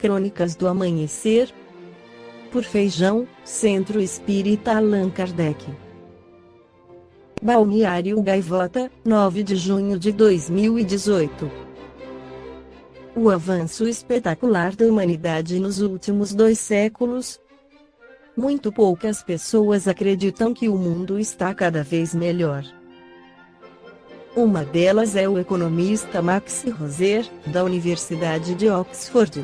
Crônicas do Amanhecer. Por Feijão, Centro Espírita Allan Kardec. Balneário Gaivota, 9 de junho de 2018. O avanço espetacular da humanidade nos últimos 2 séculos. Muito poucas pessoas acreditam que o mundo está cada vez melhor. Uma delas é o economista Max Roser, da Universidade de Oxford.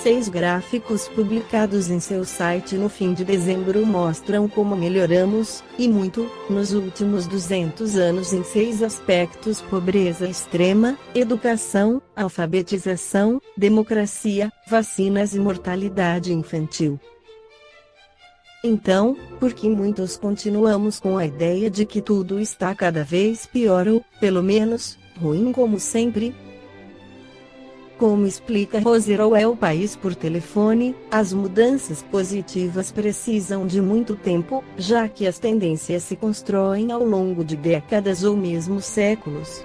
6 gráficos publicados em seu site no fim de dezembro mostram como melhoramos, e muito, nos últimos 200 anos em 6 aspectos: pobreza extrema, educação, alfabetização, democracia, vacinas e mortalidade infantil. Então, por que muitos continuamos com a ideia de que tudo está cada vez pior ou, pelo menos, ruim como sempre? Como explica Roser ao El País por telefone, as mudanças positivas precisam de muito tempo, já que as tendências se constroem ao longo de décadas ou mesmo séculos.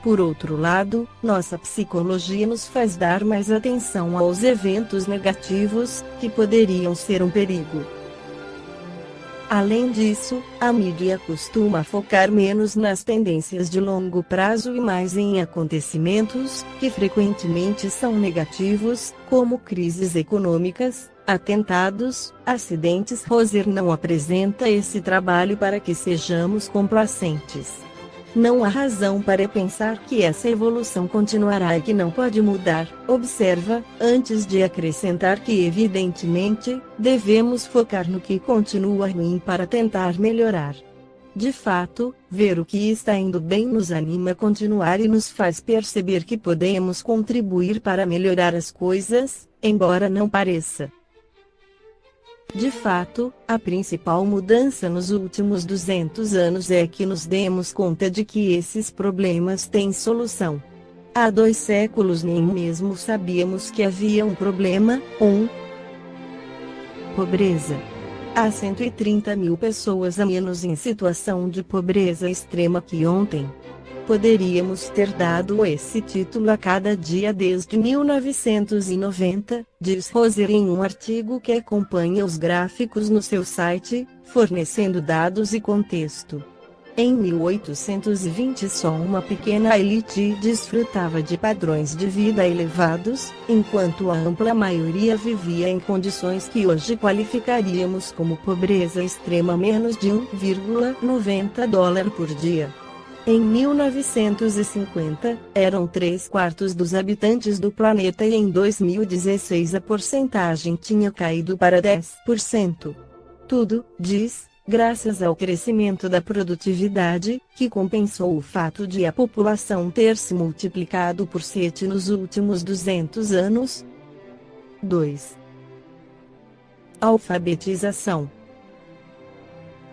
Por outro lado, nossa psicologia nos faz dar mais atenção aos eventos negativos, que poderiam ser um perigo. Além disso, a mídia costuma focar menos nas tendências de longo prazo e mais em acontecimentos, que frequentemente são negativos, como crises econômicas, atentados, acidentes. Roser não apresenta esse trabalho para que sejamos complacentes. Não há razão para pensar que essa evolução continuará e que não pode mudar, observa, antes de acrescentar que evidentemente, devemos focar no que continua ruim para tentar melhorar. De fato, ver o que está indo bem nos anima a continuar e nos faz perceber que podemos contribuir para melhorar as coisas, embora não pareça. De fato, a principal mudança nos últimos 200 anos é que nos demos conta de que esses problemas têm solução. Há 2 séculos nem mesmo sabíamos que havia um problema. Pobreza. Há 130 mil pessoas a menos em situação de pobreza extrema que ontem. Poderíamos ter dado esse título a cada dia desde 1990, diz Roser em um artigo que acompanha os gráficos no seu site, fornecendo dados e contexto. Em 1820 só uma pequena elite desfrutava de padrões de vida elevados, enquanto a ampla maioria vivia em condições que hoje qualificaríamos como pobreza extrema, menos de $1,90 por dia. Em 1950, eram 3/4 dos habitantes do planeta e em 2016 a porcentagem tinha caído para 10%. Tudo, diz, graças ao crescimento da produtividade, que compensou o fato de a população ter se multiplicado por 7 nos últimos 200 anos. 2. Alfabetização.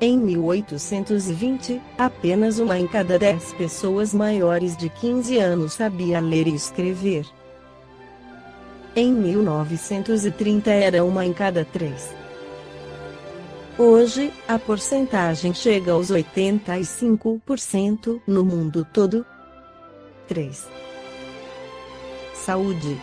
Em 1820, apenas 1 em cada 10 pessoas maiores de 15 anos sabia ler e escrever. Em 1930 era 1 em cada 3. Hoje, a porcentagem chega aos 85% no mundo todo. 3. Saúde.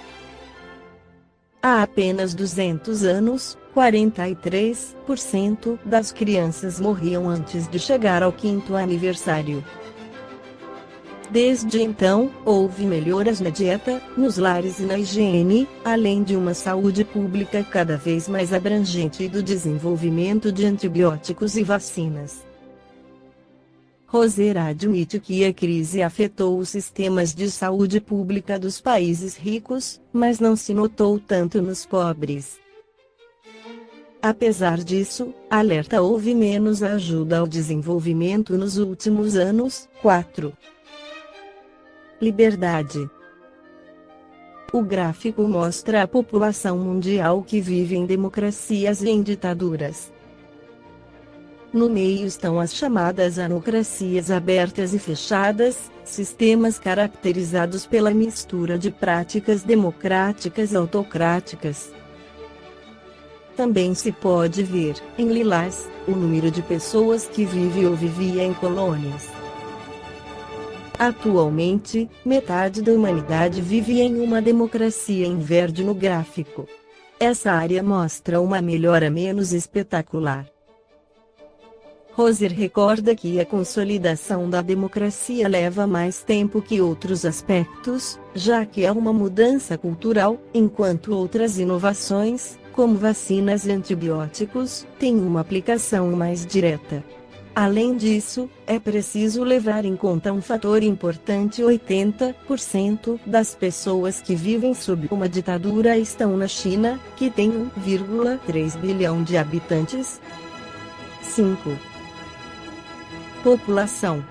Há apenas 200 anos, 43% das crianças morriam antes de chegar ao 5º aniversário. Desde então, houve melhoras na dieta, nos lares e na higiene, além de uma saúde pública cada vez mais abrangente e do desenvolvimento de antibióticos e vacinas. Roser admite que a crise afetou os sistemas de saúde pública dos países ricos, mas não se notou tanto nos pobres. Apesar disso, alerta, houve menos ajuda ao desenvolvimento nos últimos anos. 4. Liberdade. O gráfico mostra a população mundial que vive em democracias e em ditaduras. No meio estão as chamadas anocracias abertas e fechadas, sistemas caracterizados pela mistura de práticas democráticas e autocráticas. Também se pode ver, em lilás, o número de pessoas que vive ou vivia em colônias. Atualmente, metade da humanidade vive em uma democracia em verde no gráfico. Essa área mostra uma melhora menos espetacular. Roser recorda que a consolidação da democracia leva mais tempo que outros aspectos, já que é uma mudança cultural, enquanto outras inovações, como vacinas e antibióticos, têm uma aplicação mais direta. Além disso, é preciso levar em conta um fator importante: 80% das pessoas que vivem sob uma ditadura estão na China, que tem 1,3 bilhão de habitantes. 5. População.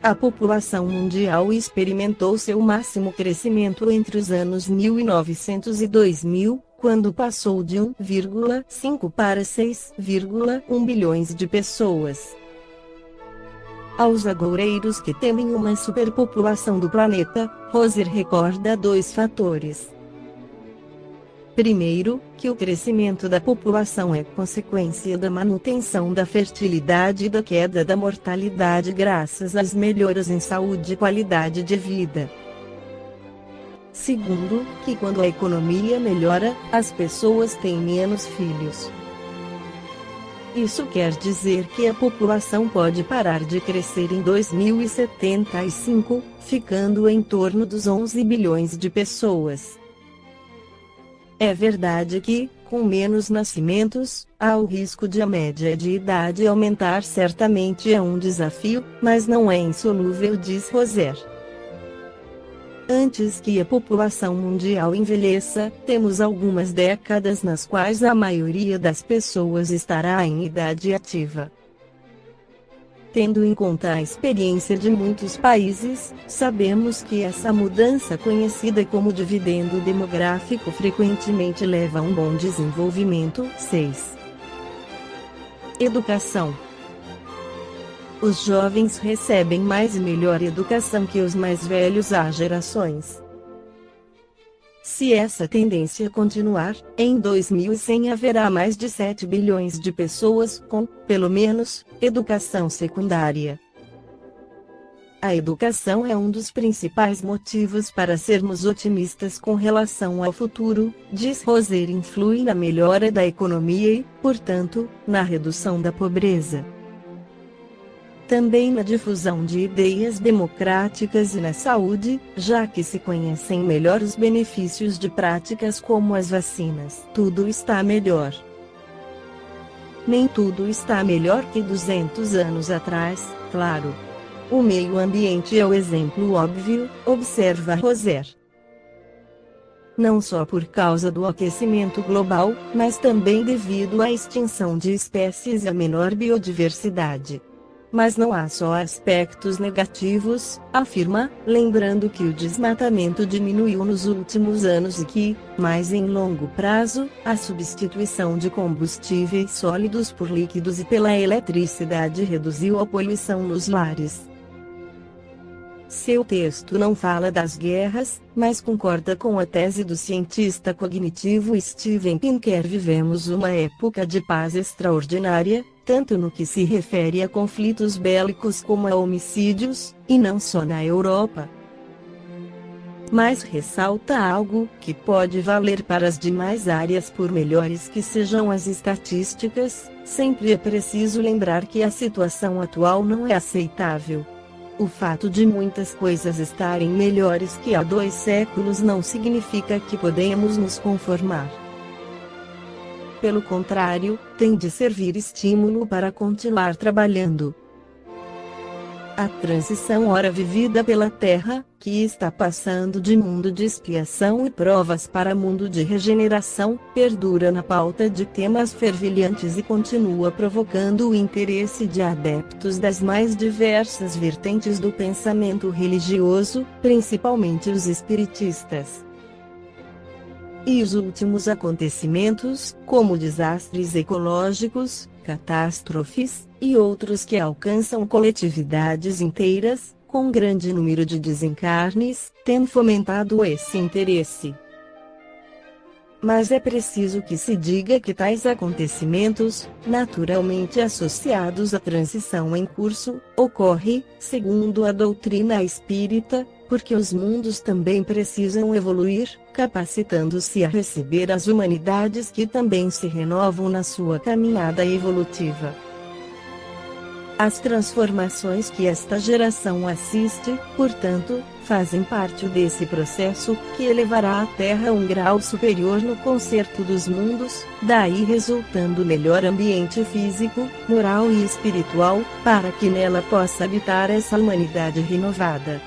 A população mundial experimentou seu máximo crescimento entre os anos 1900 e 2000, quando passou de 1,5 para 6,1 bilhões de pessoas. Aos agoureiros que temem uma superpopulação do planeta, Roser recorda dois fatores. Primeiro, que o crescimento da população é consequência da manutenção da fertilidade e da queda da mortalidade graças às melhoras em saúde e qualidade de vida. Segundo, que quando a economia melhora, as pessoas têm menos filhos. Isso quer dizer que a população pode parar de crescer em 2075, ficando em torno dos 11 bilhões de pessoas. É verdade que, com menos nascimentos, há o risco de a média de idade aumentar. Certamente é um desafio, mas não é insolúvel, diz Roser. Antes que a população mundial envelheça, temos algumas décadas nas quais a maioria das pessoas estará em idade ativa. Tendo em conta a experiência de muitos países, sabemos que essa mudança, conhecida como dividendo demográfico, frequentemente leva a um bom desenvolvimento. 6. Educação. Os jovens recebem mais e melhor educação que os mais velhos há gerações. Se essa tendência continuar, em 2100 haverá mais de 7 bilhões de pessoas com, pelo menos, educação secundária. A educação é um dos principais motivos para sermos otimistas com relação ao futuro, diz Roser. Influi na melhora da economia e, portanto, na redução da pobreza. Também na difusão de ideias democráticas e na saúde, já que se conhecem melhor os benefícios de práticas como as vacinas. Tudo está melhor. Nem tudo está melhor que 200 anos atrás, claro. O meio ambiente é o exemplo óbvio, observa Roser. Não só por causa do aquecimento global, mas também devido à extinção de espécies e à menor biodiversidade. Mas não há só aspectos negativos, afirma, lembrando que o desmatamento diminuiu nos últimos anos e que, mais em longo prazo, a substituição de combustíveis sólidos por líquidos e pela eletricidade reduziu a poluição nos lares. Seu texto não fala das guerras, mas concorda com a tese do cientista cognitivo Steven Pinker. Vivemos uma época de paz extraordinária, tanto no que se refere a conflitos bélicos como a homicídios, e não só na Europa. Mas ressalta algo que pode valer para as demais áreas. Por melhores que sejam as estatísticas, sempre é preciso lembrar que a situação atual não é aceitável. O fato de muitas coisas estarem melhores que há 2 séculos não significa que podemos nos conformar. Pelo contrário, tem de servir estímulo para continuar trabalhando. A transição ora vivida pela Terra, que está passando de mundo de expiação e provas para mundo de regeneração, perdura na pauta de temas fervilhantes e continua provocando o interesse de adeptos das mais diversas vertentes do pensamento religioso, principalmente os espiritistas. E os últimos acontecimentos, como desastres ecológicos, catástrofes, e outros que alcançam coletividades inteiras, com grande número de desencarnes, têm fomentado esse interesse. Mas é preciso que se diga que tais acontecimentos, naturalmente associados à transição em curso, ocorre, segundo a doutrina espírita, porque os mundos também precisam evoluir, capacitando-se a receber as humanidades que também se renovam na sua caminhada evolutiva. As transformações que esta geração assiste, portanto, fazem parte desse processo, que elevará a Terra a um grau superior no concerto dos mundos, daí resultando melhor ambiente físico, moral e espiritual, para que nela possa habitar essa humanidade renovada.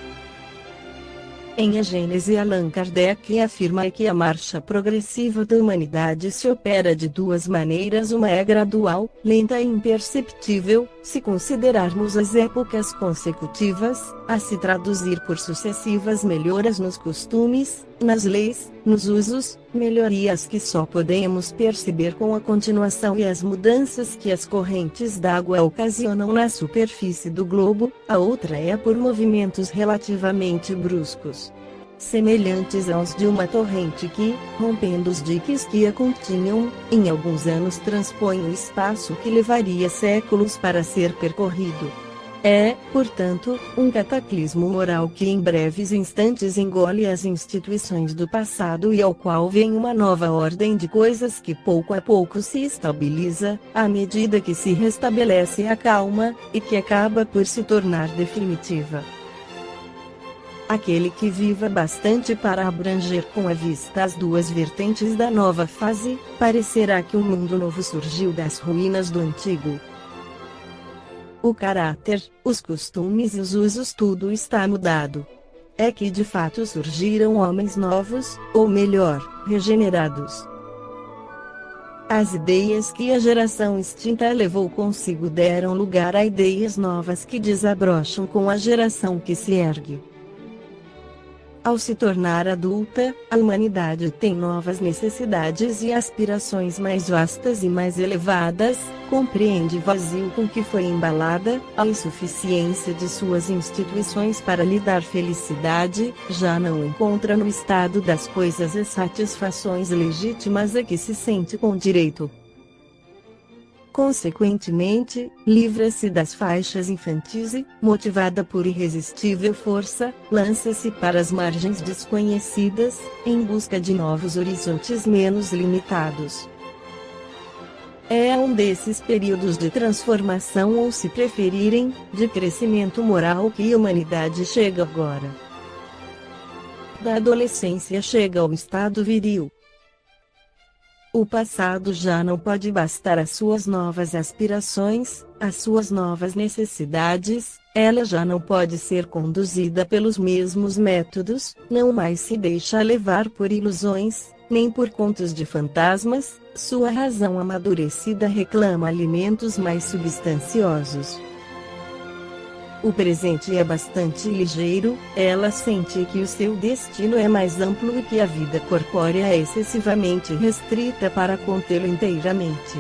Em A Gênese, Allan Kardec afirma que a marcha progressiva da humanidade se opera de duas maneiras: uma é gradual, lenta e imperceptível, se considerarmos as épocas consecutivas, a se traduzir por sucessivas melhoras nos costumes, nas leis, nos usos, melhorias que só podemos perceber com a continuação e as mudanças que as correntes d'água ocasionam na superfície do globo; a outra é por movimentos relativamente bruscos, semelhantes aos de uma torrente que, rompendo os diques que a continham, em alguns anos transpõe o espaço que levaria séculos para ser percorrido. É, portanto, um cataclismo moral que em breves instantes engole as instituições do passado e ao qual vem uma nova ordem de coisas que pouco a pouco se estabiliza, à medida que se restabelece a calma, e que acaba por se tornar definitiva. Aquele que viva bastante para abranger com a vista as duas vertentes da nova fase, parecerá que um mundo novo surgiu das ruínas do antigo. O caráter, os costumes e os usos, tudo está mudado. É que de fato surgiram homens novos, ou melhor, regenerados. As ideias que a geração extinta levou consigo deram lugar a ideias novas que desabrocham com a geração que se ergue. Ao se tornar adulta, a humanidade tem novas necessidades e aspirações mais vastas e mais elevadas, compreende o vazio com que foi embalada, a insuficiência de suas instituições para lhe dar felicidade, já não encontra no estado das coisas as satisfações legítimas a que se sente com direito. Consequentemente, livra-se das faixas infantis e, motivada por irresistível força, lança-se para as margens desconhecidas, em busca de novos horizontes menos limitados. É um desses períodos de transformação, ou se preferirem, de crescimento moral, que a humanidade chega agora. Da adolescência chega ao estado viril. O passado já não pode bastar às suas novas aspirações, às suas novas necessidades, ela já não pode ser conduzida pelos mesmos métodos, não mais se deixa levar por ilusões, nem por contos de fantasmas, sua razão amadurecida reclama alimentos mais substanciosos. O presente é bastante ligeiro, ela sente que o seu destino é mais amplo e que a vida corpórea é excessivamente restrita para contê-lo inteiramente.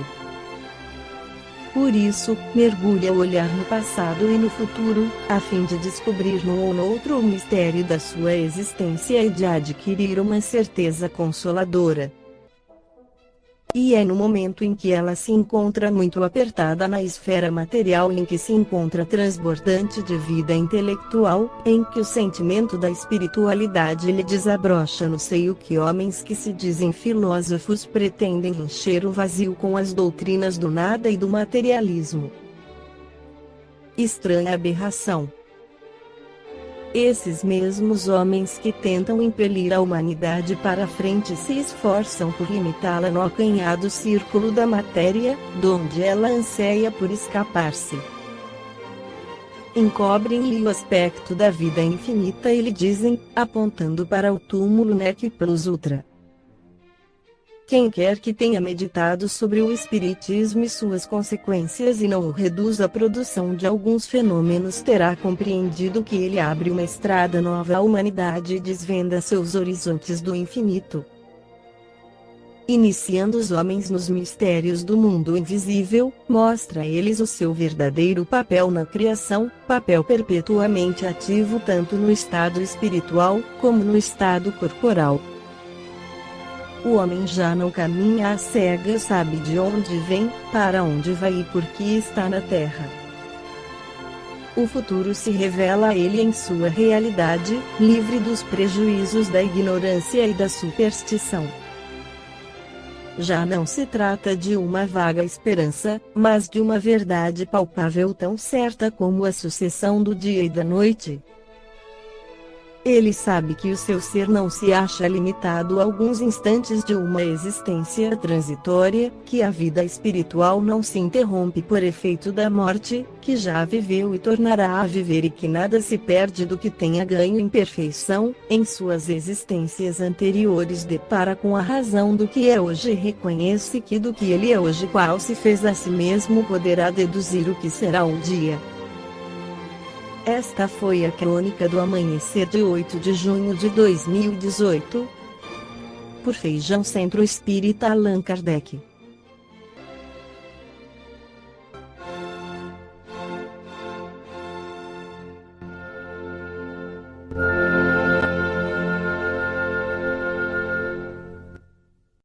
Por isso, mergulha o olhar no passado e no futuro, a fim de descobrir num ou noutro o mistério da sua existência e de adquirir uma certeza consoladora. E é no momento em que ela se encontra muito apertada na esfera material, em que se encontra transbordante de vida intelectual, em que o sentimento da espiritualidade lhe desabrocha no seio, que homens que se dizem filósofos pretendem encher o vazio com as doutrinas do nada e do materialismo. Estranha aberração! Esses mesmos homens que tentam impelir a humanidade para a frente se esforçam por limitá-la no acanhado círculo da matéria, donde ela anseia por escapar-se. Encobrem-lhe o aspecto da vida infinita e lhe dizem, apontando para o túmulo nec plus ultra: quem quer que tenha meditado sobre o espiritismo e suas consequências e não o reduz à produção de alguns fenômenos terá compreendido que ele abre uma estrada nova à humanidade e desvenda seus horizontes do infinito. Iniciando os homens nos mistérios do mundo invisível, mostra a eles o seu verdadeiro papel na criação, papel perpetuamente ativo tanto no estado espiritual, como no estado corporal. O homem já não caminha às cegas, sabe de onde vem, para onde vai e por que está na terra. O futuro se revela a ele em sua realidade, livre dos prejuízos da ignorância e da superstição. Já não se trata de uma vaga esperança, mas de uma verdade palpável tão certa como a sucessão do dia e da noite. Ele sabe que o seu ser não se acha limitado a alguns instantes de uma existência transitória, que a vida espiritual não se interrompe por efeito da morte, que já viveu e tornará a viver e que nada se perde do que tenha ganho em perfeição, em suas existências anteriores depara com a razão do que é hoje e reconhece que do que ele é hoje qual se fez a si mesmo poderá deduzir o que será um dia. Esta foi a crônica do amanhecer de 8 de junho de 2018. Por Feijão Centro Espírita Allan Kardec.